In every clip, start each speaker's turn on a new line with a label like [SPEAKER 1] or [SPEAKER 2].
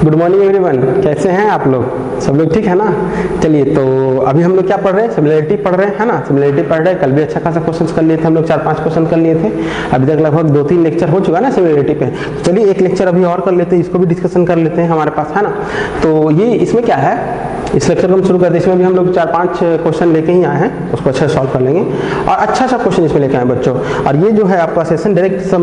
[SPEAKER 1] Good morning everyone, कैसे हैं आप लोग? सब लोग ठीक है ना? चलिए, तो अभी हम लोग क्या पढ़ रहे हैं? सिमिलरिटी पढ़ रहे हैं, है ना? सिमिलरिटी पढ़ रहे हैं। कल भी अच्छा खासा क्वेश्चंस कर लिए थे हम लोग, 4-5 क्वेश्चन कर लिए थे। अभी तक लगभग 2-3 लेक्चर हो चुका है ना सिमिलरिटी पे। चलिए एक लेक्चर अभी और कर लेते हैं, इसको भी डिस्कशन कर लेते हैं हमारे पास, है ना? तो ये इसमें क्या है, इस लेक्चर को हम शुरू करते हैं। इसमें भी हम लोग 4-5 क्वेश्चन लेके ही आए हैं, उसको अच्छे से सॉल्व कर लेंगे और अच्छा सा क्वेश्चन इसमें लेके आए बच्चों। और ये जो है आपका सेशन डायरेक्ट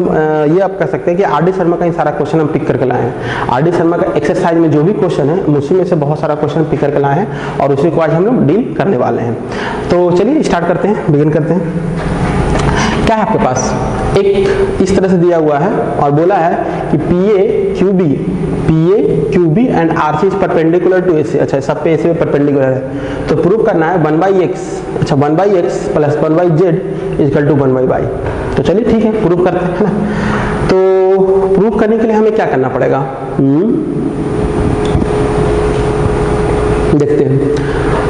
[SPEAKER 1] ये आप कह सकते हैं कि आर डी शर्मा का ही सारा क्वेश्चन हम पिक करके लाए हैं। आर डी शर्मा का एक्सरसाइज में जो भी क्वेश्चन है उसी में से बहुत सारा क्वेश्चन पिक करके लाए हैं और उसी को आज हम लोग डील करने वाले हैं। तो चलिए स्टार्ट करते हैं, बिगिन करते हैं। क्या है आपके पास, एक इस तरह से दिया हुआ है और बोला है कि PA QB and RC is perpendicular to AC। अच्छा, सब पे AC में परपेंडिकुलर है, तो प्रूव करना है 1/x। अच्छा, 1/x plus 1/z is equal to 1/y। तो चलिए ठीक है, प्रूव करते हैं, है ना? तो प्रूव करने के लिए हमें क्या करना पड़ेगा, देखते हैं।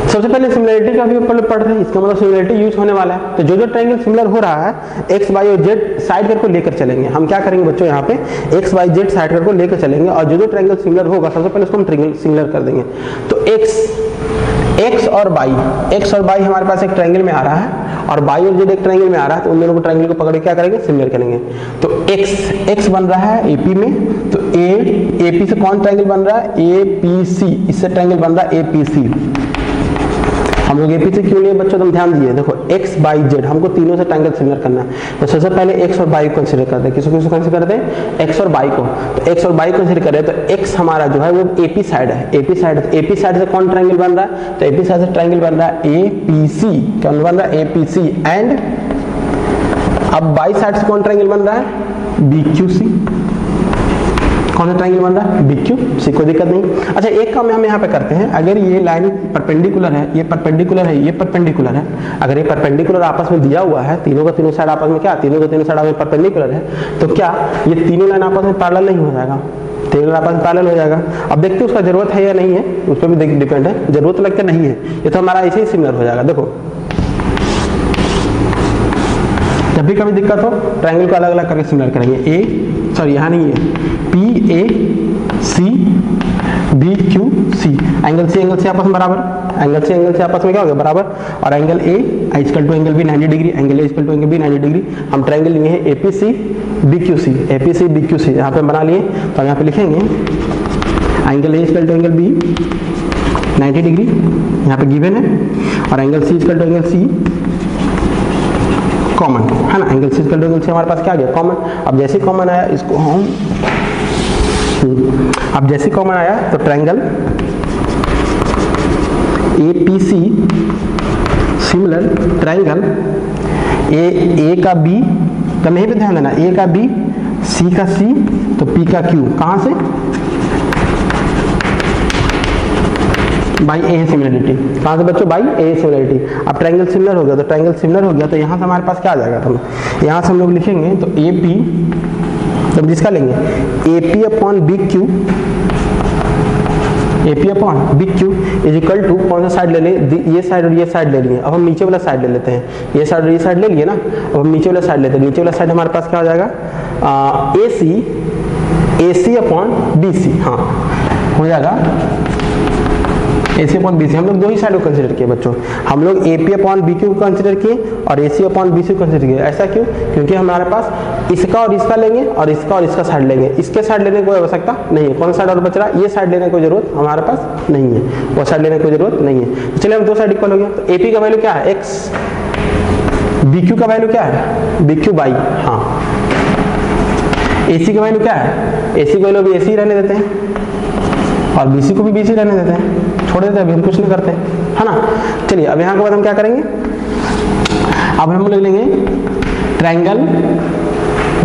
[SPEAKER 1] सबसे पहले सिमिलरिटी का भी पढ़ते हैं, इसका मतलब सिमिलरिटी यूज होने वाला है। तो जो जो ट्रायंगल सिमिलर हो रहा है x, y और z साइड कर को लेकर चलेंगे। हम क्या करेंगे बच्चों, यहाँ पे x, y, z साइड कर को लेकर चलेंगे और जो जो ट्रायंगल सिमिलर होगा सबसे पहले उसको हम ट्रायंगल सिमिलर कर देंगे। तो x और y हमारे पास एक ट्रायंगल में आ रहा है और y और z एक ट्रायंगल में आ रहा है, तो उन दोनों को ट्रायंगल को पकड़ के क्या करेंगे, सिमिलर करेंगे। तो x बन रहा है AP में, तो AP से कौन ट्रायंगल बन रहा है, APC। इससे ट्रायंगल बन रहा है APC। हम लोग AP से क्यों लिए बच्चों, तुम ध्यान दीजिए। देखो x, y, z हमको तीनों से ट्रायंगल सिमिलर करना है। तो सबसे पहले x और y को कंसीडर करते हैं। किसको कंसीडर करते हैं, x और y को। तो x और y को कंसीडर करें तो x हमारा जो है वो AP साइड है। AP साइड से कौन ट्रायंगल बन रहा है, तो AP साइड से ट्रायंगल बन रहा है APC। कौन बन रहा है, APC। एंड अब y साइड से कौन ट्रायंगल बन रहा है, BQC। कौन सा ट्रायंगल बन रहा है, BQC। कोई दिक्कत नहीं। अच्छा, एक काम हम यहाँ पे करते हैं, अगर ये लाइन परपेंडिकुलर है, ये परपेंडिकुलर है, ये परपेंडिकुलर है, अगर ये परपेंडिकुलर आपस में दिया हुआ है, तीनों का तीनों साइड आपस में क्या, तीनों का तीनों साइड आपस में परपेंडिकुलर है, तो क्या ये तीनों लाइन आपस में पैरेलल नहीं हो जाएगा, तीनों लाइन आपस में पैरेलल हो जाएगा। अब देखते हैं उसका जरूरत है या नहीं है, उस पर भी डिपेंड है। जरूरत लगता नहीं है, ये तो हमारा ऐसे ही सिमिलर हो जाएगा। देखो, जब भी कभी दिक्कत हो ट्रायंगल को अलग अलग करके सिमिलर करेंगे। यहाँ नहीं है, PAC BQC। एंगल से आपस में बराबर, एंगल से आपस में क्या हो गया, बराबर। और angle A equal to angle B 90 degree, angle A equal to angle B 90 degree. हम ट्रायंगल लिए हैं APC BQC। यहाँ पे बना लिए, तो हम यहाँ पे लिखेंगे angle A equal to angle B 90 degree, यहाँ पे गिवन है, और angle C equal to angle C common, है ना? Angle C equal to angle C हमारे पास क्या आ गया, कॉमन। अब जैसे कॉमन आया इसको हम, अब जैसे कॉमन आया तो triangle APC similar triangle A का B, तो यहीं पे ध्यान देना, A का B, C का C, तो P का Q। कहां से, बाई ए सिमिलरिटी। कहां से बच्चों, बाई ए सिमिलरिटी। अब ट्रायंगल सिमिलर हो गया, तो ट्रायंगल सिमिलर हो गया, तो यहां से हमारे पास क्या आ जाएगा, तो यहां से हम लोग लिखेंगे तो AP, तो जिसका लेंगे AP upon BQ is equal to, कौन सा साइड ले लें, ये साइड और ये साइड ले लिए। अब हम नीचे वाला साइड ले लेते हैं, ये साइड और ये साइड ले लिए ना, अब हम नीचे वाला साइड लेते हैं। नीचे वाला साइड हमारे पास क्या हो जाएगा, AC अपॉन BC। हाँ, हो जाएगा AC अपॉन BC। हम लोग दो ही साइड को कंसीडर किए बच्चों, हम लोग AP अपॉन BQ को कंसीडर किए और AC अपॉन BC को कंसीडर किए। ऐसा क्यों, क्योंकि हमारे पास इसका और इसका लेंगे और इसका साइड लेंगे। इसके साइड लेने की कोई आवश्यकता नहीं है। कौन सा साइड और बच रहा है, ये साइड लेने की कोई जरूरत हमारे पास नहीं है, वो साइड लेने की कोई जरूरत नहीं है। तो चलिए हम दो साइड इक्वल हो गया। तो AP का वैल्यू क्या है, X, BQ का वैल्यू क्या है, BQ बाई, हाँ। AC का वैल्यू क्या है, AC का वैल्यू भी AC रहने देते हैं और BC को भी BC रहने देते हैं, छोड़ देते हैं, अभी हम कुछ नहीं करते, है ना? चलिए अब यहाँ के बाद हम क्या करेंगे, अब हम ले लेंगे ट्रायंगल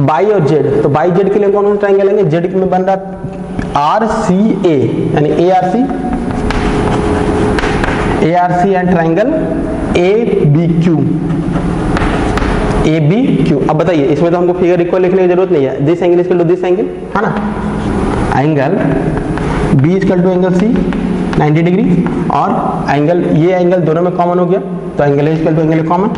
[SPEAKER 1] बाई और जेड। तो बाई जेड के लिए कौन सा ट्रायंगल लेंगे, जेड में बन रहा RCA, यानी ARC एंड ट्रायंगल ABQ। अब बताइए, इसमें तो हमको फिगर इक्वल लिखने की जरूरत नहीं है, this angle equal to this angle, है ना? Angle B equal to angle C 90 degree, और एंगल, ये एंगल दोनों में कॉमन हो गया, तो angle A equal to angle common,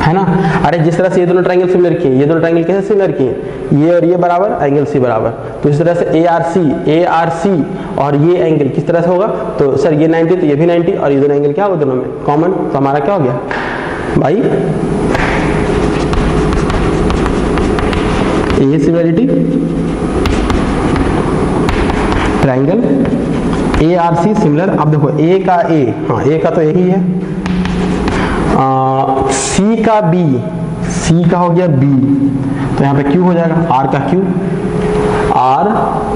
[SPEAKER 1] है ना? अरे जिस तरह से ये दोनों ट्रायंगल सिमिलर किए, ये दोनों ट्रायंगल कैसे सिमिलर किए, ये और ये बराबर, एंगल सी बराबर। तो इस तरह से ए आर सी और ये एंगल किस तरह से होगा, तो सर ये 90 तो ये भी 90 और ये दोनों एंगल क्या होगा दोनों में कॉमन, तो हमारा क्या हो गया भाई a similarity triangle A R C similar. अब देखो ए का ए, हाँ ए का तो यही है, सी का बी, सी का हो गया बी, तो यहाँ पे क्यू हो जाएगा, आर का क्यू, आर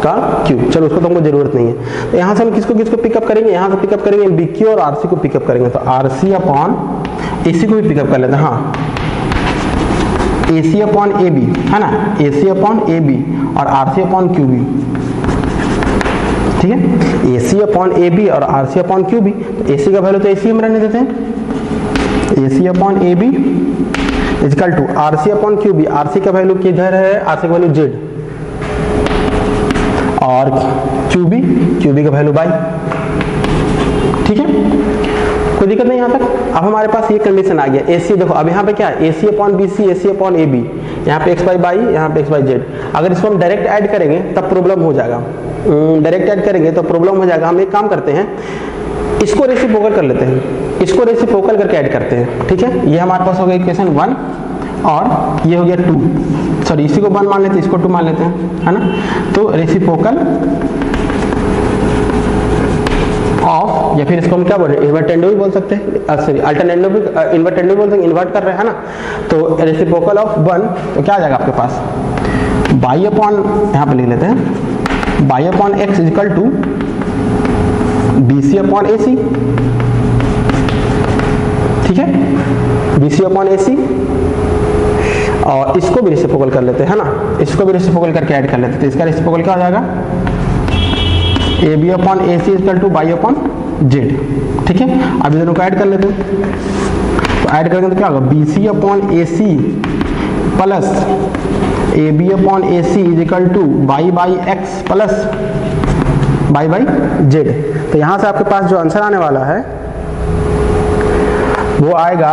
[SPEAKER 1] का क्यू। चलो उसको तो हमको जरूरत नहीं है। तो यहाँ से हम किसको किसको पिकअप करेंगे, यहाँ से पिकअप करेंगे बी क्यू और आर सी को पिकअप करेंगे। तो आर सी अपॉन ए सी को भी पिकअप कर लेते हैं, हाँ ए सी अपॉन ए बी है ना, A C upon A B और आर सी अपॉन क्यू बी, ठीक है। ए सी अपॉन ए बी और आर सी अपॉन क्यू बी, तो ए सी का वैल्यू तो ए सी हम रहने देते हैं, a C upon A b is equal to r C upon Q b. R c का वैल्यू किधर है, आर सी का वैल्यू जेड और क्यू बी का वैल्यू बाई, ठीक है, कोई दिक्कत नहीं यहाँ तक। अब हमारे पास ये कंडीशन आ गया ए सी, देखो अब यहाँ पे क्या है ए सी upon b c, a C upon A b, यहाँ पे एक्स बाई बाई, यहाँ पे एक्स बाई जेड। अगर इसको हम डायरेक्ट ऐड करेंगे तब प्रॉब्लम हो जाएगा, डायरेक्ट ऐड करेंगे तो प्रॉब्लम हो जाएगा। हम एक काम करते हैं, इसको रेसिप्रोकल कर लेते हैं, इसको रेसिप्रोकल करके ऐड करते हैं, ठीक है। ये हमारे पास हो गया इक्वेशन 1 और ये हो गया 2, सॉरी इसी को 1 मान लेते हैं, इसको 2 मान लेते हैं, है ना। तो रेसिप्रोकल ऑफ, या फिर इसको हम क्या बोल रहे हैं, इन्वर्टेंडो भी बोल सकते हैं, सॉरी अल्टरनेटिव भी, इन्वर्टेंडो भी बोल सकते हैं, इन्वर्ट कर रहे हैं, है ना। तो रेसिप्रोकल ऑफ 1 तो क्या आ जाएगा आपके पास, बाई अपॉन, यहाँ पे लिख लेते हैं y upon x is equal to b C upon A c, ठीक है, बी सी अपॉन ए सी। और इसको भी रेसिप्रोकल कर लेते हैं, है ना, इसको भी रेसिप्रोकल करके ऐड कर लेते हैं। तो इसका रेसिप्रोकल क्या हो जाएगा, A B upon A C equal to by upon Z, ठीक है। अब दोनों को ऐड कर लेते हैं, तो ऐड करेंगे तो क्या होगा, B C upon A C plus A B upon A C equal to Y by X plus Y by Z. तो यहाँ से आपके पास जो आंसर आने वाला है वो आएगा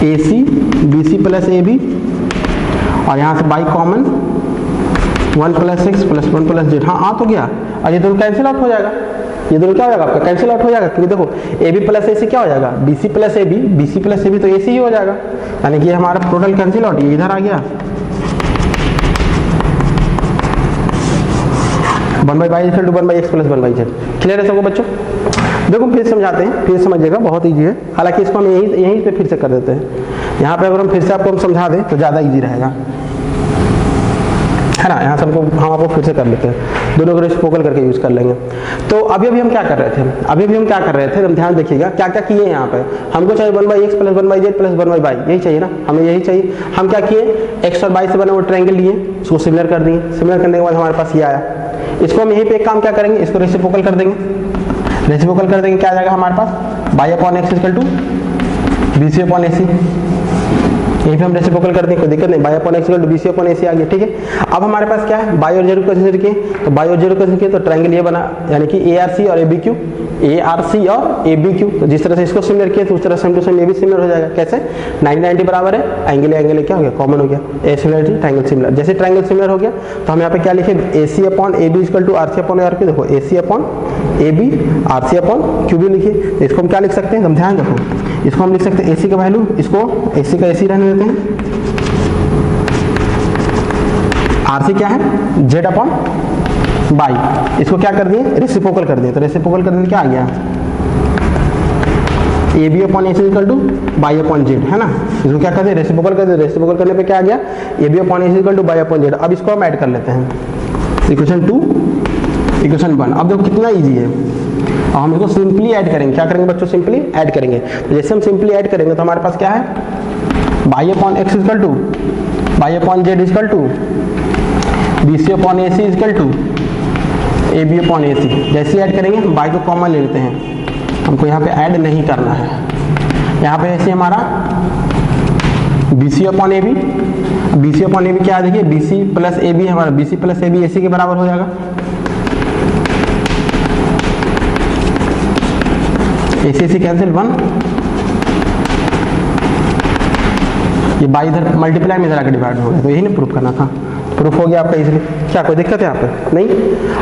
[SPEAKER 1] a c b C plus A B और यहाँ से y common 1 plus x plus 1 plus z, हाँ आ तो गया, और ये दोनों कैंसिल आउट हो जाएगा, ये दोनों क्या हो जाएगा आपका कैंसिल आउट हो जाएगा, क्योंकि देखो ए बी प्लस ए सी क्या हो जाएगा, B C plus A B, B C plus A B तो ए सी ही हो जाएगा, यानी कि हमारा टोटल कैंसिल आउट, ये इधर आ गया 1/y equal to 1/x plus 1/z। Clear है सबको बच्चों? देखो फिर समझाते हैं, फिर समझिएगा, बहुत ईजी है। हालांकि इसको हम यहीं पे फिर से कर देते हैं, यहाँ पे अगर हम फिर से आपको हम समझा दें तो ज़्यादा ईजी रहेगा, है ना। यहाँ से हम आपको फिर से कर लेते हैं, दोनों को रेसिप्रोकल करके यूज़ कर लेंगे। तो अभी हम क्या कर रहे थे, हम क्या कर रहे थे, हम ध्यान देखिएगा क्या क्या किए यहाँ पे। हमको चाहिए 1/x plus 1/z plus 1/y, यही चाहिए ना, हमें यही चाहिए। हम क्या किए, x और y से बने वो ट्रायंगल लिए, उसको सिमिलर कर दिए, सिमिलर करने के बाद हमारे पास ये आया। इसको हम यहीं पे एक काम क्या करेंगे, इसको रेसिप्रोकल कर देंगे, रेसिप्रोकल कर देंगे, क्या आ जाएगा हमारे पास, y upon x equal to b C upon A c, यहीं पे हम रेसिप्रोकल कर देंगे, कोई दिक्कत नहीं, y upon x equal to b C upon A c आ गया, ठीक है। अब हमारे पास क्या है, बाई और जेड को कंसीडर किए, तो बाई और जेड को कंसीडर किए तो ट्रायंगल ये बना, यानी कि ए आर सी और A B Q, A R C और ए बी क्यू। तो जिस तरह से इसको सिमिलर किए तो उस तरह सेम टू सेम ये भी सिमिलर हो जाएगा। कैसे, 90-90 बराबर है, एंगल क्या हो गया, कॉमन हो गया, ए सिमिलरिटी ट्रायंगल सिमिलर। जैसे ट्रायंगल सिमिलर हो गया तो हम यहाँ पे क्या लिखे, a C upon A b equal to r C upon r q. देखो a C upon A b r C upon Q b लिखिए। तो इसको हम क्या लिख सकते हैं, हम ध्यान रखो, इसको हम लिख सकते हैं ए सी का वैल्यू, इसको ए सी का ए सी रहने देते हैं, आर सी क्या है, जेड अपॉन बाई, इसको क्या कर दिए, रेसिप्रोकल कर दिए। तो रेसिप्रोकल करने में क्या आ गया, A B upon A C equal to by upon Z, है ना। इसको क्या कर दिए, रेसिप्रोकल कर दिए, रेसिप्रोकल करने पे क्या आ गया, A B upon A C equal to by upon Z. अब इसको हम ऐड कर लेते हैं, इक्वेशन 2 इक्वेशन 1। अब देखो कितना ईजी है, अब हम इसको सिंपली ऐड करेंगे। क्या करेंगे बच्चों, सिंपली ऐड करेंगे। तो जैसे हम सिंपली ऐड करेंगे तो हमारे पास क्या है, y upon x equal to by upon z equal to b C upon A C equal to a B upon A c. जैसे ऐड करेंगे हम बाई को कॉमन ले लेते हैं, हमको यहाँ पे ऐड नहीं करना है। यहाँ पे ऐसे हमारा b C upon A B, B C upon A b क्या है, देखिए बी सी प्लस ए बी, हमारा b C plus A b a c के बराबर हो जाएगा। ए सी कैंसिल 1, ये बाई इधर मल्टीप्लाई में इधर आके डिवाइड हो गया, तो यही ना प्रूफ करना था। प्रूफ हो गया आपका इजीली। क्या कोई दिक्कत है यहाँ पे? नहीं।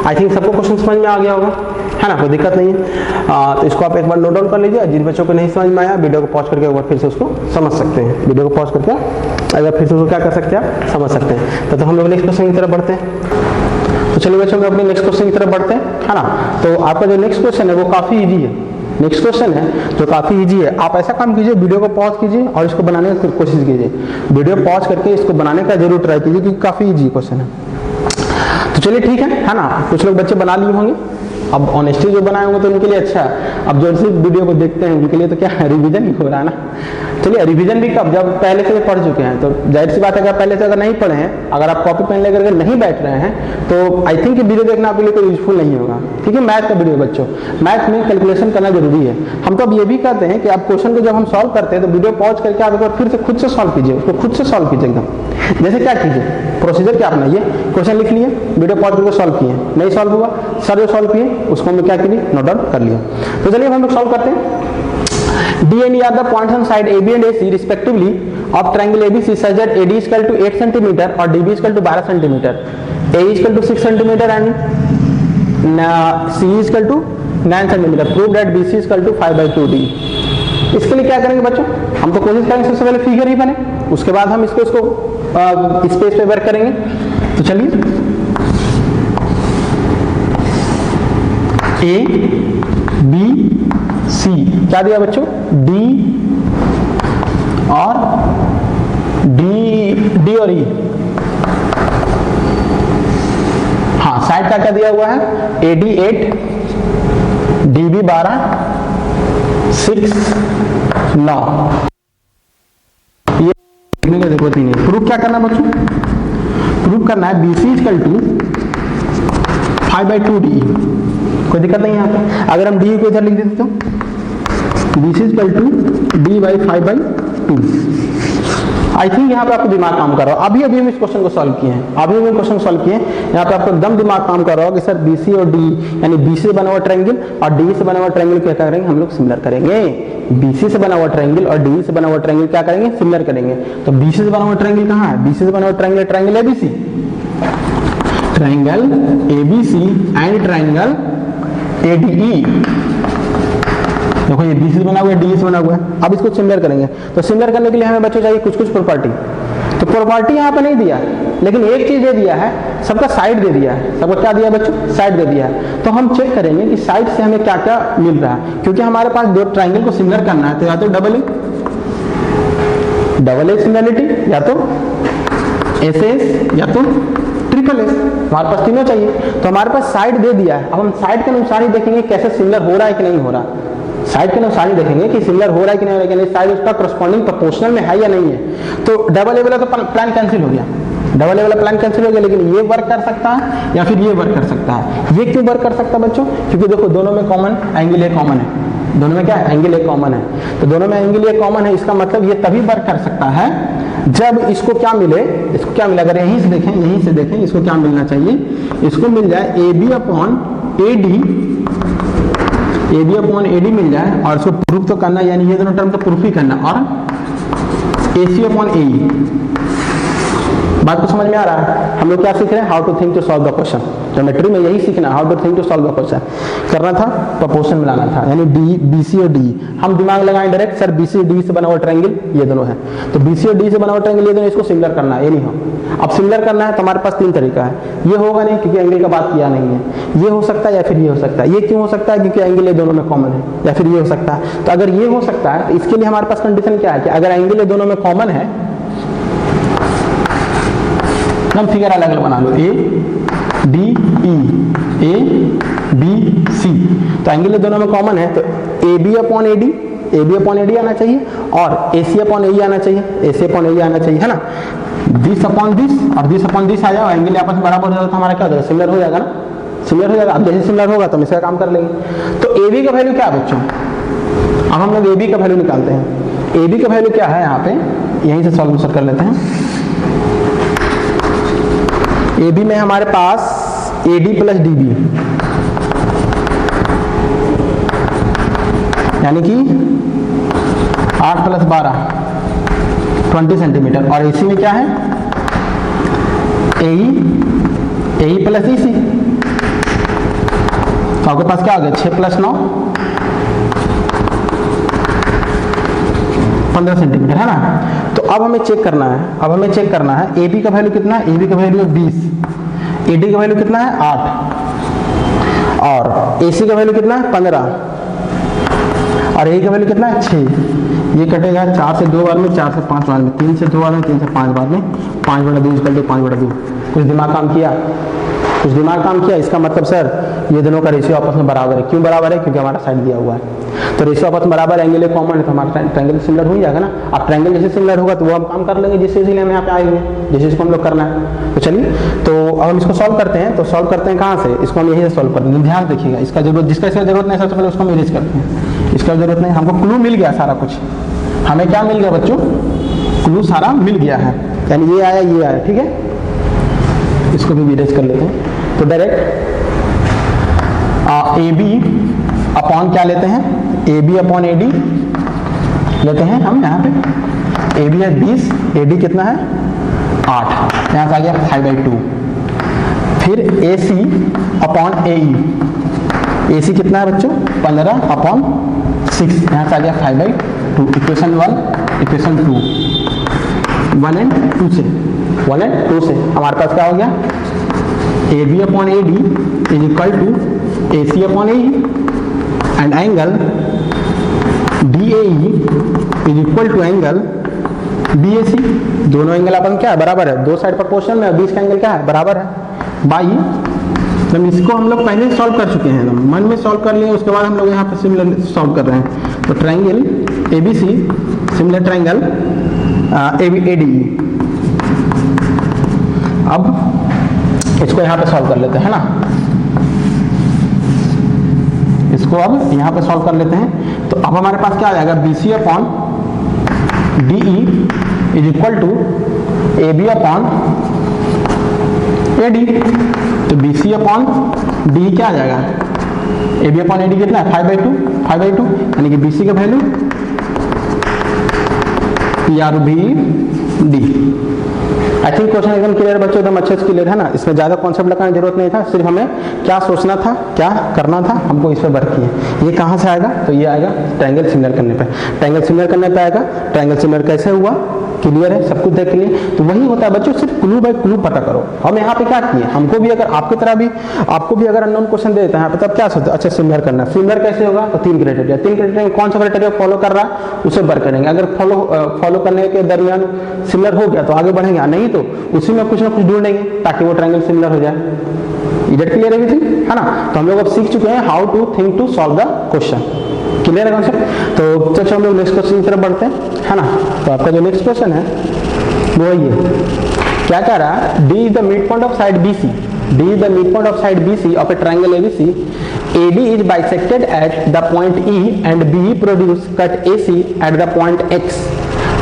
[SPEAKER 1] आई थिंक सबको क्वेश्चन समझ में आ गया होगा, है ना, कोई दिक्कत नहीं है। तो इसको आप एक बार नोट डाउन कर लीजिए। जिन बच्चों को नहीं समझ में आया वीडियो को पॉज करके एक बार फिर से उसको समझ सकते हैं। वीडियो को पॉज करके एक बार फिर से उसको क्या कर सकते हैं, आप समझ सकते हैं। तो हम लोग नेक्स्ट क्वेश्चन की तरफ बढ़ते हैं। तो चलिए बच्चों हम अपने नेक्स्ट क्वेश्चन की तरफ बढ़ते हैं, है ना। तो आपका जो नेक्स्ट क्वेश्चन है वो काफी ईजी है। नेक्स्ट क्वेश्चन है जो काफी इजी है। आप ऐसा काम कीजिए, वीडियो को पॉज कीजिए और इसको बनाने की कोशिश कीजिए। वीडियो पॉज करके इसको बनाने का जरूर ट्राई कीजिए, क्योंकि काफी इजी क्वेश्चन है। तो चलिए ठीक है ना। कुछ लोग बच्चे बना लिए होंगे, अब ऑनेस्टली जो बनाए होंगे तो उनके लिए अच्छा है। अब जो सिर्फ वीडियो को देखते हैं उनके लिए तो क्या रिवीजन ही हो रहा है ना। चलिए रिवीजन भी कब, जब पहले से पढ़ चुके हैं। तो जाहिर सी बात है, अगर पहले से अगर नहीं पढ़े हैं, अगर आप कॉपी पेन लेकर नहीं बैठ रहे हैं, तो आई थिंक वीडियो देखना आपके लिए कोई यूजफुल नहीं होगा। ठीक है, मैथ का वीडियो बच्चों, मैथ में कैलकुलेशन करना जरूरी है। हम तो अब ये भी कहते हैं कि आप क्वेश्चन को जब हम सॉल्व करते हैं तो वीडियो पॉज करके आप एक बार फिर से खुद से सॉल्व कीजिए, उसको खुद से सॉल्व कीजिए एकदम। जैसे क्या कीजिए, प्रोसीजर क्या अपनाइए, क्वेश्चन लिख लिए, वीडियो पॉज करके सॉल्व किए, नहीं सॉल्व हुआ, सर जो सॉल्व किए उसको हम क्या किए, नोट डाउन कर लिया। तो चलिए हम लोग सॉल्व करते हैं। D and E are the points on side AB and AC respectively of triangle ABC such that AD is equal to 8 cm or DB is equal to 12 cm, A is equal to 6 cm and C is equal to 9 cm. Prove that BC is equal to 5/2D. इसके लिए क्या करेंगे बच्चों, हम तो कोशिश करेंगे सबसे पहले फिगर ही बने, उसके बाद हम इसको स्पेस पे वर्क करेंगे। तो चलिए A B C क्या दिया बच्चों, D और D और E। हाँ, साइड का क्या दिया हुआ है, AD 8, DB 12, 6 9। ये लिखने की जरूरत ही नहीं। प्रूफ क्या करना है बच्चों, प्रूफ करना है BC इक्वल टू 5/2D। कोई दिक्कत नहीं है यहाँ पे। अगर हम D को इधर लिख देते तो BC equal to D by 5/2। I think यहाँ पे आपको दिमाग काम कर रहा हो। अभी हम इस क्वेश्चन को सॉल्व किए हैं, अभी हम क्वेश्चन सॉल्व किए हैं। यहाँ पे आपको एकदम दिमाग काम कर रहा हो कि सर BC और D यानी BC से बना हुआ ट्रायंगल और D से बना हुआ ट्रायंगल क्या करेंगे, हम लोग सिमिलर करेंगे। BC से बना हुआ ट्रायंगल और D से बना हुआ ट्रायंगल क्या करेंगे, सिमिलर करेंगे। तो BC से बना हुआ ट्रायंगल कहाँ है, BC से बना हुआ triangle triangle ABC, triangle ABC and triangle ADE। देखो ये BC से बना हुआ है, DE से बना हुआ है। अब इसको सिमिलर करेंगे, तो सिमिलर करने के लिए हमें बच्चों चाहिए कुछ प्रॉपर्टी। तो प्रॉपर्टी यहाँ पे नहीं दिया, लेकिन एक चीज ये दिया है, सबका साइड दे दिया है। सबका क्या दिया बच्चों, साइड दे दिया है। तो हम चेक करेंगे कि साइड से हमें क्या क्या मिल रहा है, क्योंकि हमारे पास दो ट्राइंगल को सिमिलर करना है। तो या तो डबल ए सिमिलरिटी, या तो SS, या तो ट्रिपल एस। हमारे पास तीनों चाहिए, तो हमारे पास साइड दे दिया है। अब हम साइड के अनुसार ही देखेंगे कैसे सिमिलर हो रहा है कि नहीं हो रहा। साइड के अनुसार ही देखेंगे कि सिमिलर हो रहा है कि नहीं हो रहा है, साइड उसका करस्पॉन्डिंग प्रोपोर्शनल में है या नहीं है। तो डबल ए वाला तो प्लान कैंसिल हो गया, डबल ए वाला प्लान कैंसिल हो गया, लेकिन ये वर्क कर सकता है या फिर ये वर्क कर सकता है। ये क्यों वर्क कर सकता है बच्चों, क्योंकि देखो दोनों में कॉमन एंगल ए कॉमन है, दोनों में क्या है, एंगल ए कॉमन है। तो दोनों में एंगल ए कॉमन है, इसका मतलब ये तभी वर्क कर सकता है जब इसको क्या मिले, इसको क्या मिले, अगर यहीं से देखें इसको क्या मिलना चाहिए, इसको मिल जाए AB अपॉन AD मिल जाए, और इसको प्रूफ तो करना, यानी ये दोनों टर्म तो प्रूफ ही करना, और AC अपॉन AE। बात को समझ में आ रहा है। हम लोग क्या सीख रहे हैं, how to think to solve the question. Geometry में यही सीखना, how to think to solve the question. करना था प्रोपोर्शन मिलाना था, यानी BC और D। हम दिमाग लगाएं डायरेक्ट, सर BC और D से बना हुआ ट्रायंगल ये दोनों है, तो BC और D से बना हुआ ट्रायंगल ये दोनों, इसको सिमिलर करना है, ये नहीं हो। अब सिमिलर करना है तो हमारे पास तीन तरीका है। ये होगा नहीं क्योंकि एंगल का बात किया नहीं है, ये हो सकता है या फिर ये हो सकता है। ये क्यों हो सकता है, क्योंकि एंगल ये दोनों में कॉमन है, या फिर ये हो सकता है। तो अगर ये हो सकता है तो इसके लिए हमारे पास कंडीशन क्या है कि अगर एंगल ये दोनों में कॉमन है, हम फिगर अलग अलग बना लो, ADE, ABC। तो एंगल दोनों में कॉमन है, तो AB अपॉन AD आना चाहिए, और AC अपॉन AE आना चाहिए, AC अपॉन AE आना चाहिए, है ना। दिस अपॉन दिस और दिस अपॉन दिस आ जाओ, एंगल आपस में बराबर हो जाता तो हमारा क्या हो जाएगा, सिमिलर हो जाएगा ना, सिमिलर हो जाएगा। अब जैसे सिमिलर होगा तो हम इसका काम कर लेंगे। तो AB का वैल्यू क्या है बच्चों, अब हम लोग AB का वैल्यू निकालते हैं। AB का वैल्यू क्या है, यहाँ पे यहीं से सॉल्यूशन कर लेते हैं। AB में हमारे पास AD प्लस DB, यानी कि 8 प्लस 12 20 सेंटीमीटर। और AC में क्या है, AE प्लस EC, तो आपके पास क्या हो गया 6 + 9 15 सेंटीमीटर है ना। तो अब हमें चेक करना है, AB का वैल्यू कितना है, AB का वैल्यू 20, AD का वैल्यू कितना है 8, और AC का वैल्यू कितना है 15, और AE का वैल्यू कितना है 6। ये कटेगा 4 से 2 बार में, 4 से 5 बार में, 3 से 2 बार में, 3 से 5 बार में, 5/2 = 5/2। कुछ दिमाग काम किया, इसका मतलब सर ये दोनों का रेशियो आपस में बराबर है। क्यों बराबर है, क्योंकि हमारा साइड दिया हुआ है, तो रेशियो आपस में बराबर, एंगल कॉमन है, तो हमारा ट्रायंगल सिमिलर हो ही जाएगा ना। अब ट्रायंगल जैसे सिमिलर होगा तो वो हम काम कर लेंगे, जिससे इसीलिए हम यहाँ पे आए हुए हैं, जिस चीज़ को हम लोग करना है। तो चलिए, तो अब हम इसको सॉल्व करते हैं। तो सॉल्व करते हैं कहाँ से, इसको हम यहीं से सॉल्व करते हैं। ध्यान देखिएगा, जिसका जरूरत नहीं सबसे पहले उसको हम इरेज करते हैं। इसका जरूरत नहीं, हमको क्लू मिल गया सारा कुछ। हमें क्या मिल गया बच्चों, क्लू सारा मिल गया है, यानी ये आया, ठीक है। इसको भी इरेज कर लेते हैं। तो डायरेक्ट AB अपॉन क्या लेते हैं, AB अपॉन AD लेते हैं हम। यहाँ पे AB है 20, AD कितना है 8, यहाँ से आ गया 5/2। फिर AC अपॉन AE, AC कितना है बच्चों 15/6, यहाँ से आ गया 5/2। इक्वेशन 1, इक्वेशन 2, 1 and 2 से हमारे पास क्या हो गया, AB upon AD is equal to AC upon AE and angle DAE is equal to angle BAC। दोनों एंगल अपन क्या है बराबर है, दो साइड प्रोपोर्शनल में, बीच का एंगल क्या है बराबर है बाई। तो इसको हम लोग पहले सॉल्व कर चुके हैं, मन में सॉल्व कर लिए, उसके बाद हम लोग यहाँ पे सिमिलर सॉल्व कर रहे हैं। तो triangle ABC similar triangle ADE। अब इसको यहाँ पे सॉल्व कर लेते हैं ना, इसको अब यहाँ पे सॉल्व कर लेते हैं। तो अब हमारे पास क्या आ जाएगा, BC upon DE is equal to AB upon AD। तो BC अपॉन DE क्या आ जाएगा, AB अपॉन AD कितना है 5/2, यानी कि BC का value PRVD। I think question एकदम क्लियर बच्चों, एकदम अच्छे से क्लियर है ना। इसमें ज़्यादा कॉन्सेप्ट लगाने की जरूरत नहीं था, सिर्फ हमें क्या सोचना था, क्या करना था, हमको इस पर वर्क किए। ये कहाँ से आएगा, तो ये आएगा ट्रायंगल सिमिलर करने पे। ट्रायंगल सिमिलर करने पे आएगा, ट्रायंगल सिमिलर कैसे हुआ क्लियर है, सब कुछ देख लिए। तो वही होता है बच्चों, सिर्फ क्लू बाय क्लू पता करो। हम यहाँ पे क्या किए, हमको भी अगर आपकी तरह भी आपको भी अगर अननोन क्वेश्चन दे देता है तब क्या सोचते, अच्छा सिमिलर करना है, सिमिलर कैसे होगा, तो 3 क्राइटेरिया कौन सा क्राइटेरिया फॉलो कर रहा है उसे वर्क करेंगे। अगर फॉलो करने के दरमियान सिमिलर हो गया तो आगे बढ़ेंगे, नहीं तो उसी में कुछ ना कुछ ढूंढेंगे ताकि वो ट्रायंगल सिमिलर हो जाए। इधर क्लियर है ना। तो हम लोग अब सीख चुके हैं how to think to solve the question, clear है कॉन्सेप्ट। तो चलो हम लोग नेक्स्ट क्वेश्चन की तरफ बढ़ते हैं, है ना। तो आपका जो नेक्स्ट क्वेश्चन है वो ये क्या कह रहा है, D is the midpoint of side BC, D is the midpoint of side BC of a triangle ABC, AD is bisected at the point E and BE produce cut AC at the point X,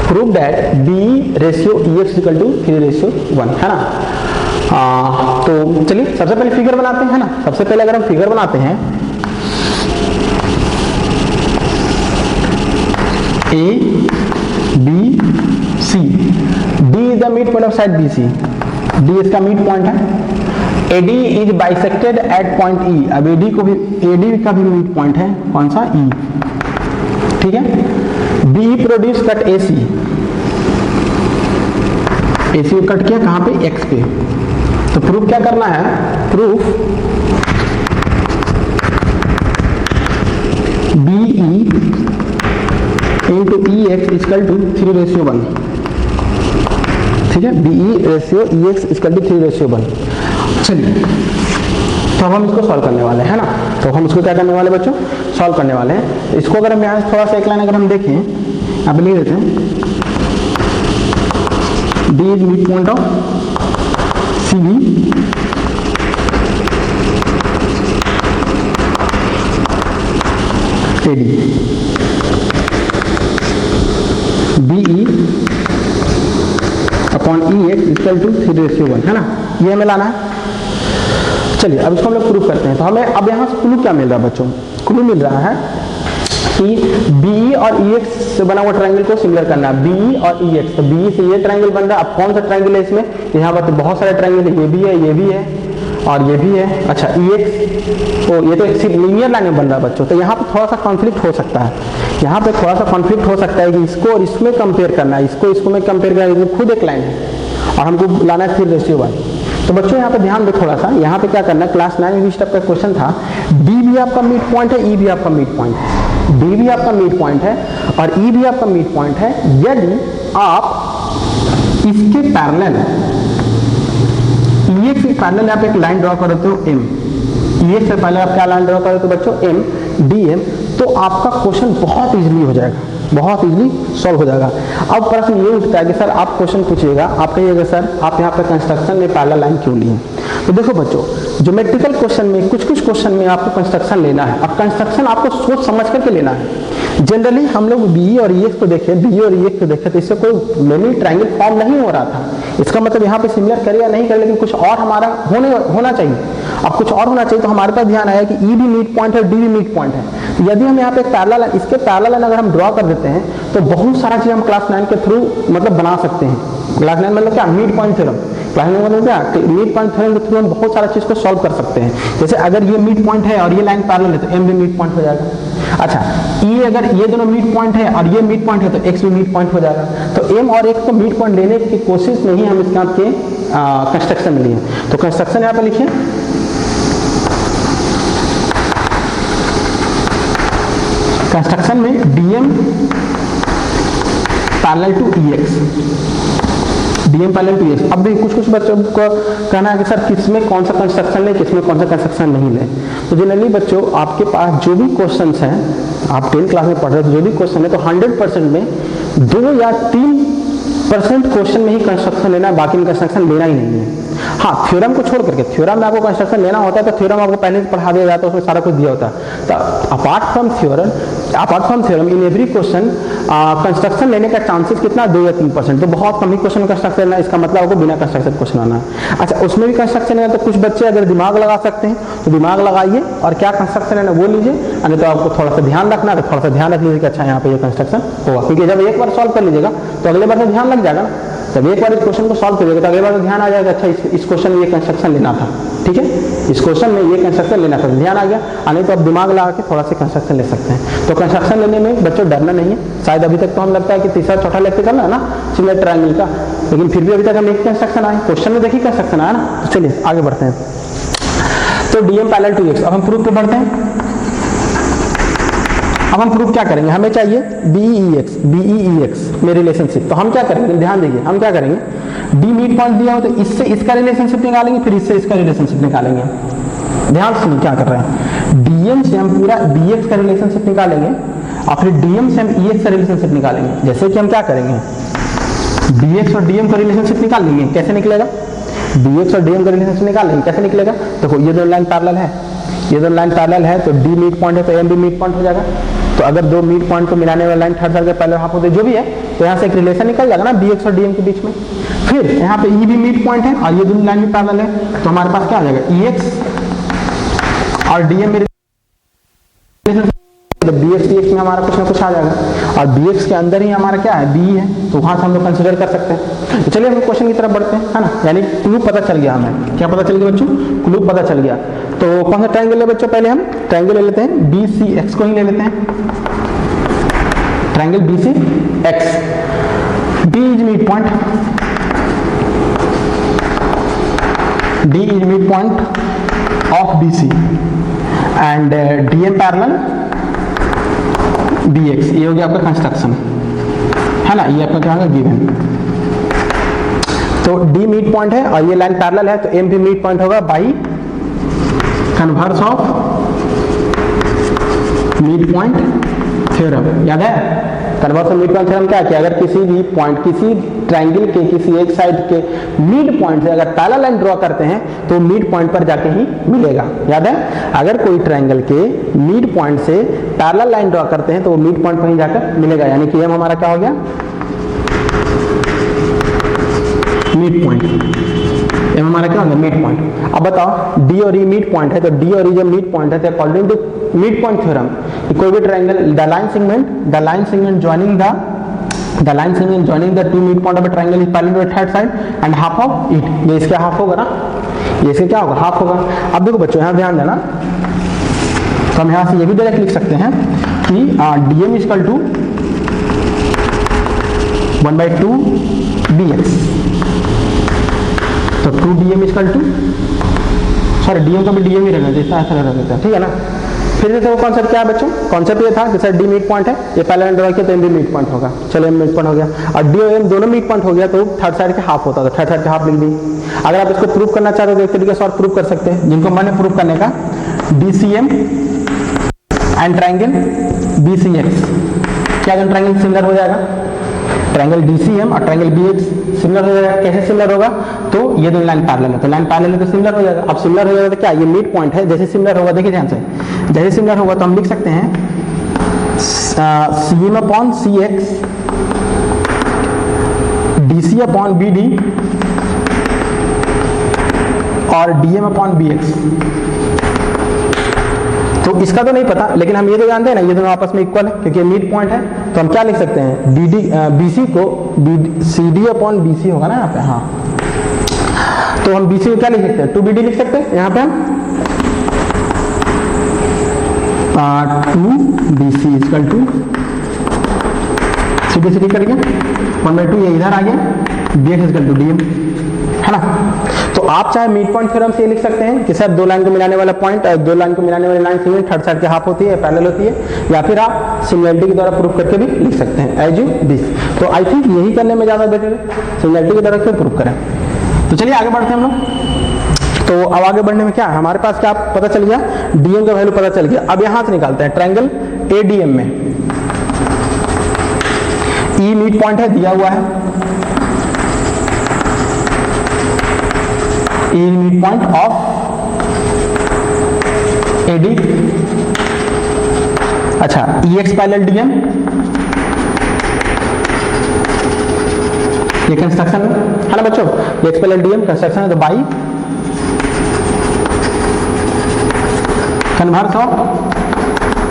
[SPEAKER 1] prove that BE ratio EX equal to 3:1, है ना। तो चलिए सबसे पहले figure बनाते हैं, है ना। सबसे पहले अगर हम फिगर बनाते हैं ABC, D is the midpoint of side BC, D इसका मिड पॉइंट है। AD is bisected at point E, अब AD का भी मिड पॉइंट है, कौन सा E, ठीक है। BE प्रोड्यूस कट AC को कट किया कहाँ पे, X पे। तो प्रूफ क्या करना है, proof BE into EX equal to 3:1, ठीक है। BE ratio EX equal to 3:1। चलिए तो अब हम इसको सॉल्व करने वाले हैं ना। तो हम इसको क्या करने वाले बच्चों, सॉल्व करने वाले हैं। इसको अगर हम यहाँ थोड़ा सा एक लाइन अगर हम देखें, आप लिख देते हैं D is mid point of CV AD, BE upon EX equal to 3:1, है ना। ये हमें लाना है। चलिए अब इसको हम लोग प्रूफ करते हैं। तो हमें अब यहाँ से क्लू क्या मिल रहा है बच्चों, क्लू मिल रहा है कि BE और EX से बना हुआ ट्रायंगल को सिमिलर करना है, BE और EX। तो BE से ये ट्रायंगल बन रहा है। अब कौन सा ट्रायंगल है इसमें, यहाँ पर तो बहुत सारे ट्रायंगल है, ये भी है, ये भी है और ये भी है। अच्छा EX तो ये तो एक लीनियर लाइन में बन रहा है बच्चों, तो यहाँ पे थोड़ा सा कॉन्फ्लिक्ट हो सकता है, यहाँ पे थोड़ा सा कॉन्फ्लिक्ट हो सकता है कि इसको और इसमें कंपेयर करना है, इसको में कंपेयर करना है, खुद एक लाइन है और हमको लाना है 3 रेशियो 1। तो बच्चों यहाँ पे ध्यान दो थोड़ा सा, यहाँ पे क्या करना है, क्लास 9 में भी स्टेप का क्वेश्चन था, D भी आपका मिड पॉइंट है, E भी आपका मिड पॉइंट है, D भी आपका मिड पॉइंट है और E भी आपका मिड पॉइंट है, यदि आप इसके पैरेलल EX के पैरेलल आप एक लाइन ड्रॉ करते हो M, EX से पहले आप क्या लाइन ड्रॉ करते हो बच्चों, M DM, तो आपका क्वेश्चन बहुत इजीली हो जाएगा, बहुत इजीली सॉल्व हो जाएगा। अब प्रश्न ये उठता है कि सर आप क्वेश्चन पूछिएगा, आप कहिएगा सर आप यहाँ पे कंस्ट्रक्शन में पैरेलल लाइन क्यों लिए। तो देखो बच्चों, ज्योमेट्रिकल क्वेश्चन में कुछ क्वेश्चन में आपको कंस्ट्रक्शन लेना है और कंस्ट्रक्शन आपको सोच समझ करके लेना है। जनरली हम लोग BE और EX को देखे, BE और EX को देखे तो इससे कोई मिनी ट्रायंगल फॉर्म नहीं हो रहा था। इसका मतलब यहाँ पे सिमिलर करे या नहीं करे, लेकिन कुछ और हमारा होना चाहिए। अब कुछ और होना चाहिए तो हमारे पास ध्यान आया कि E भी मिड पॉइंट है, D भी मिड पॉइंट है। यदि हम यहाँ पे पैरेलल इसके पैरेलल लाइन अगर हम ड्रॉ कर देते हैं तो बहुत सारा चीज हम क्लास 9 के थ्रू मतलब बना सकते हैं। क्लास 9 मतलब क्या, मिड पॉइंट थ्योरम। क्लास 9 मतलब क्या, मिड पॉइंट थ्योरम के थ्रू हम बहुत सारा चीज को सॉल्व कर सकते हैं। जैसे अगर ये मिड पॉइंट है और ये लाइन पैरेलल है तो M भी मिड पॉइंट हो जाएगा। अच्छा E अगर ये दोनों मिड पॉइंट है और ये मिड पॉइंट है तो X भी मिड पॉइंट हो जाएगा। तो M और X को मिड पॉइंट लेने की कोशिश में ही हम इसके आपके कंस्ट्रक्शन में लिए। तो कंस्ट्रक्शन यहाँ पे लिखिए, कंस्ट्रक्शन में DM parallel to EX, DM parallel to EX। अब भी कुछ बच्चों को कहना है कि सर किसमें कौन सा कंस्ट्रक्शन ले, किसमें कौन सा कंस्ट्रक्शन नहीं ले। तो जनरली बच्चों आपके पास जो भी क्वेश्चंस हैं, आप 10th क्लास में पढ़ रहे हो, जो भी क्वेश्चन है तो 100% में 2 या 3% क्वेश्चन में ही कंस्ट्रक्शन लेना है, बाकी में कंस्ट्रक्शन लेना ही नहीं है। हाँ, थ्योरम को छोड़ करके, थ्योरम में आपको कंस्ट्रक्शन लेना होता है तो थ्योरम आपको पहले से पढ़ा दिया जाता है, उसमें सारा कुछ दिया होता है। तो apart from theorem in every question construction लेने का चांसेस कितना, 2 या 3%। तो बहुत कम ही क्वेश्चन कंस्ट्रक्शन लेना, इसका मतलब आपको बिना कंस्ट्रक्शन क्वेश्चन आना है। अच्छा, उसमें भी कंस्ट्रक्शन लेना तो कुछ बच्चे अगर दिमाग लगा सकते हैं तो दिमाग लगाइए और क्या कंस्ट्रक्शन लेना वो लीजिए, नहीं तो आपको थोड़ा सा ध्यान रखना है तो थोड़ा सा ध्यान रख लीजिए कि अच्छा यहाँ पे ये कंस्ट्रक्शन होगा, क्योंकि जब एक बार सॉल्व कर लीजिएगा तो अगले बार में ध्यान लग जाएगा ना। जब एक बार इस क्वेश्चन को सॉल्व करिएगा तो अगले बार ध्यान आ जाएगा, अच्छा इस क्वेश्चन में ये कंस्ट्रक्शन लेना था, ठीक है, इस क्वेश्चन में ये कंस्ट्रक्शन लेना था, ध्यान आ गया। नहीं तो आप दिमाग लगा के थोड़ा सा कंस्ट्रक्शन ले सकते हैं। तो कंस्ट्रक्शन लेने में बच्चों डरना नहीं है। शायद अभी तक तो हम लगता है कि तीसरा चौथा लेक्चर करना है ना सिमिलर ट्रायंगल का, लेकिन फिर भी अभी तक हम एक कंस्ट्रक्शन आए, क्वेश्चन में देखिए कंस्ट्रक्शन आया ना। तो चलिए आगे बढ़ते हैं। तो DM पैरेलल टू EX, अब हम प्रूफ पे बढ़ते हैं। अब हम प्रूफ क्या करेंगे, हमें चाहिए BE-EX में रिलेशनशिप। तो हम क्या करेंगे, ध्यान दीजिए, हम क्या करेंगे, D मिड पॉइंट दिया हो तो इससे इसका रिलेशनशिप निकालेंगे, फिर इससे इसका रिलेशनशिप निकालेंगे। ध्यान सुनिए क्या कर रहे हैं, DM से हम पूरा BX का रिलेशनशिप निकालेंगे और फिर DM से हम EX का रिलेशनशिप निकालेंगे। जैसे कि हम क्या करेंगे, BX और DM का रिलेशनशिप निकाल लेंगे। कैसे निकलेगा, BX और DM का रिलेशनशिप निकाल लेंगे, कैसे निकलेगा, देखो ये दो लाइन पैरेलल है, ये दो लाइन पैरेलल है तो D मिड पॉइंट है तो M भी मिड पॉइंट हो जाएगा। तो अगर दो मिड पॉइंट को मिलाने वाला लाइन थर्ड सर्कल पहले हाफ होते जो भी है तो यहाँ से एक रिलेशन निकल जाएगा ना BX और DM के बीच में। फिर यहाँ पे E भी मिड पॉइंट है और ये दोनों लाइन भी पैरेलल है, तो हमारे पास क्या आ जाएगा, EX और DM में BX DX में हमारा कुछ ना कुछ आ जाएगा और BX के अंदर ही हमारा क्या है, BE है, तो वहां से हम लोग कंसिडर कर सकते हैं। तो चलिए हम क्वेश्चन की तरफ बढ़ते हैं, है ना, यानी क्लू पता चल गया हमें। क्या पता चल गया बच्चों, क्लू पता चल गया। तो कौन सा ट्रायंगल है बच्चों, पहले हम ट्रायंगल ले लेते हैं BCX को ही ले लेते हैं, triangle BCX। D is mid point, D is mid point of BC and DM parallel BX, ये हो गया आपका कंस्ट्रक्शन, है ना, ये आपका क्या होगा गिवन। तो D मिड पॉइंट है और ये लाइन पैरेलल है तो M भी मिड पॉइंट होगा by converse of mid point theorem. याद है converse of mid point theorem क्या है कि अगर किसी भी पॉइंट, किसी ट्रायंगल के किसी एक साइड के मिड पॉइंट से अगर पैरेलल लाइन ड्रॉ करते हैं तो मिड पॉइंट पर जाके ही मिलेगा। याद है, अगर कोई ट्रायंगल के मिड पॉइंट से पैरेलल लाइन ड्रॉ करते हैं तो वो मिड पॉइंट पर ही जाकर मिलेगा, यानी कि M हमारा क्या हो गया, मिड पॉइंट। M हमारा क्या होगा मिड पॉइंट। अब बताओ डी और ई मिड पॉइंट है, तो डी और ई जब मिड पॉइंट है तो according to mid point theorem कोई भी triangle the line segment joining the two midpoint of a triangle is parallel to the third side and half of it, ये इसका हाफ होगा ना, ये इसका क्या होगा हाफ होगा। अब देखो बच्चों यहाँ ध्यान देना, तो हम यहाँ से ये भी डायरेक्ट लिख सकते हैं कि dm इक्वल टू 1/2 dx, तो 2dm equal to sorry dm का भी dm ही रहना चाहिए, ऐसा रहता है, ठीक है ना। फिर से वो कॉन्सेप्ट क्या है बच्चों, कॉन्सेप्ट ये था कि सर डी मिड पॉइंट है, ये पहले ड्रॉ किया तो एम भी मिड पॉइंट होगा, चलो एम मिड पॉइंट हो गया, और डी और एम दोनों मिड पॉइंट हो गया तो थर्ड साइड के हाफ होता, तो थर्ड साइड के हाफ लिख दी। अगर आप इसको प्रूव करना चाहते हो तो एक तरीके से और प्रूव कर सकते हैं, जिनको मैंने प्रूव करने का DCM एंड ट्राइंगल BCX, क्या दोनों ट्राइंगल सिमिलर हो जाएगा, ट्राइंगल DCM और ट्राइंगल BX सिमिलर हो जाएगा। कैसे सिमिलर होगा, तो ये दोनों लाइन पैरेलल है, तो लाइन पैरेलल है तो सिमिलर हो जाएगा। अब सिमिलर हो जाएगा तो क्या, ये मिड पॉइंट है, जैसे सिमिलर होगा देखिए ध्यान से, जैसे सिमिलर होगा तो हम लिख सकते हैं CM upon CX DC upon BD और DM अपॉन BX। तो इसका तो नहीं पता, लेकिन हम ये तो जानते हैं ना ये दोनों आपस में इक्वल है क्योंकि मिड पॉइंट है, तो हम क्या लिख सकते हैं BC को CD अपॉन BC होगा ना यहाँ पे, हाँ, तो हम BC को क्या लिख सकते हैं 2BD लिख सकते हैं यहाँ पे हम 2BC इक्वल टू सीधी करेंगे 1/2, ये इधर आ गया, BX इक्वल टू DM, है ना। तो आप चाहे मिड पॉइंट थ्योरम से ये लिख सकते हैं कि सर दो लाइन को मिलाने वाला पॉइंट और दो लाइन को मिलाने वाली लाइन सेगमेंट थर्ड साइड के हाफ होती है, पैरेलल होती है, या फिर आप सिमिलरिटी के द्वारा प्रूफ करके भी लिख सकते हैं एज यू दिस। तो आई थिंक यही करने में ज्यादा बेटर है, सिमिलरिटी के द्वारा क्यों प्रूफ करें। तो चलिए आगे बढ़ते हैं हम लोग। तो अब आगे बढ़ने में क्या है, हमारे पास क्या पता चल गया, डीएम का वैल्यू पता चल गया। अब यहां से निकालते हैं ट्रायंगल ADM में ई मिड पॉइंट है दिया हुआ है, ई मिड पॉइंट ऑफ AD, अच्छा EX पैरेलल DM, ये कंस्ट्रक्शन है ना बच्चों, ये EX पैरेलल DM कंस्ट्रक्शन है, तो by converse of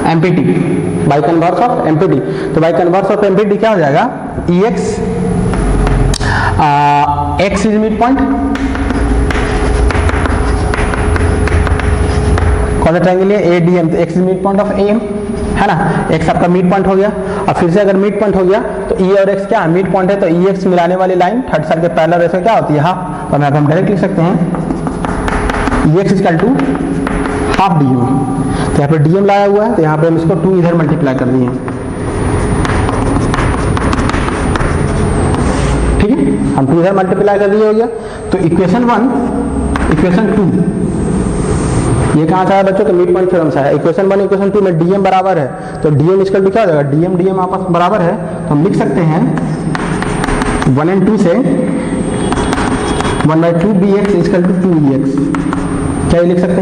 [SPEAKER 1] MPT, by converse of MPT, तो बाई कन्वर्स ऑफ MPT क्या हो जाएगा, EX X is mid point, कौन सा ट्रायंगल है ADM, तो X is mid point of AM, है ना, X आपका मिड पॉइंट हो गया। और फिर से अगर मिड पॉइंट हो गया तो E और X क्या मिड पॉइंट है, तो EX मिलाने वाली लाइन थर्ड साइड के पैरेलल रेशो क्या होती है हाफ, और हम डायरेक्ट लिख सकते हैं EX equal to half DM, तो यहाँ पे DM लाया हुआ है तो यहाँ पे हम इसको 2 इधर मल्टीप्लाई कर दिए, ठीक है, हम 2 इधर मल्टीप्लाई कर दिए हो गया। तो इक्वेशन 1 इक्वेशन 2 ये कहाँ से आया बच्चों, तो मिड पॉइंट थ्योरम से आया। इक्वेशन 1 इक्वेशन 2 में DM बराबर है, तो DM इक्वल टू क्या हो जाएगा, DM आपस में बराबर है, तो हम लिख सकते हैं 1 और 2 से 1/2 BX इक्वल टू 2EX, क्या ये लिख सकते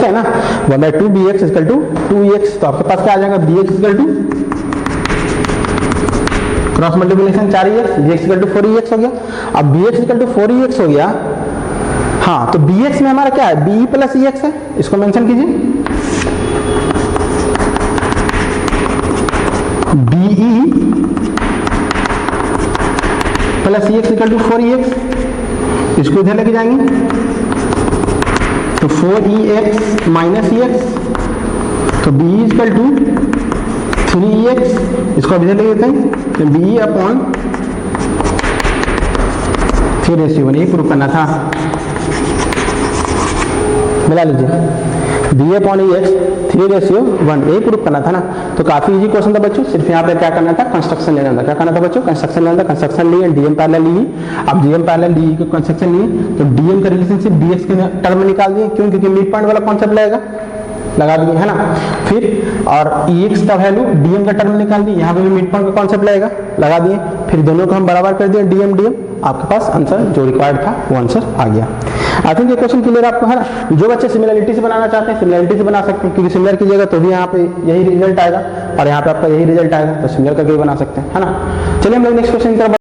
[SPEAKER 1] हैं ना, 1/2 BX इक्वल टू 2EX, तो आपके पास क्या आ जाएगा BX equal to cross multiplication 4EX, BX equal to 4EX हो गया। अब BX इक्वल टू 4EX हो गया, हाँ, तो BX में हमारा क्या है BE प्लस EX है, इसको मेंशन कीजिए, BE plus EX equal to 4EX, इसको इधर लेके जाएंगे तो 4EX माइनस EX, तो BE इक्वल टू 3EX, इसको इधर ले लेते हैं, तो BE अपॉन 3:1, ये प्रूफ करना था, मिला लीजिए BE अपॉन EX 3:1, यही प्रूफ करना था ना। तो काफी इजी क्वेश्चन था बच्चों, सिर्फ यहाँ पे क्या करना था, कंस्ट्रक्शन लेना था। क्या करना था बच्चों, कंस्ट्रक्शन लेना था, कंस्ट्रक्शन लिए DM पैरेलल ली, अब DM पैरेलल DE को कंस्ट्रक्शन लिए तो DM का रिलेशनशिप BX के टर्म में निकाल दिए, क्यों, क्योंकि मिड पॉइंट वाला कॉन्सेप्ट लगेगा, लगा दिए, है ना। फिर और EX का वैल्यू DM का टर्म निकाल दिए, यहाँ पे भी मिड पॉइंट का कॉन्सेप्ट लगेगा, लगा दिए, फिर दोनों को हम बराबर कर दिए DM, आपके पास आंसर जो रिक्वायर्ड था वो आंसर आ गया। आई थिंक ये क्वेश्चन क्लियर आपको है ना। जो बच्चे सिमिलरिटी से बनाना चाहते हैं सिमिलरिटी से बना सकते हैं, क्योंकि सिमिलर कीजिएगा तो भी यहाँ पे यही रिजल्ट आएगा और यहाँ पे आपका यही रिजल्ट आएगा, तो सिमिलर करके भी बना सकते हैं, है ना। चलिए हम लोग नेक्स्ट क्वेश्चन की तरफ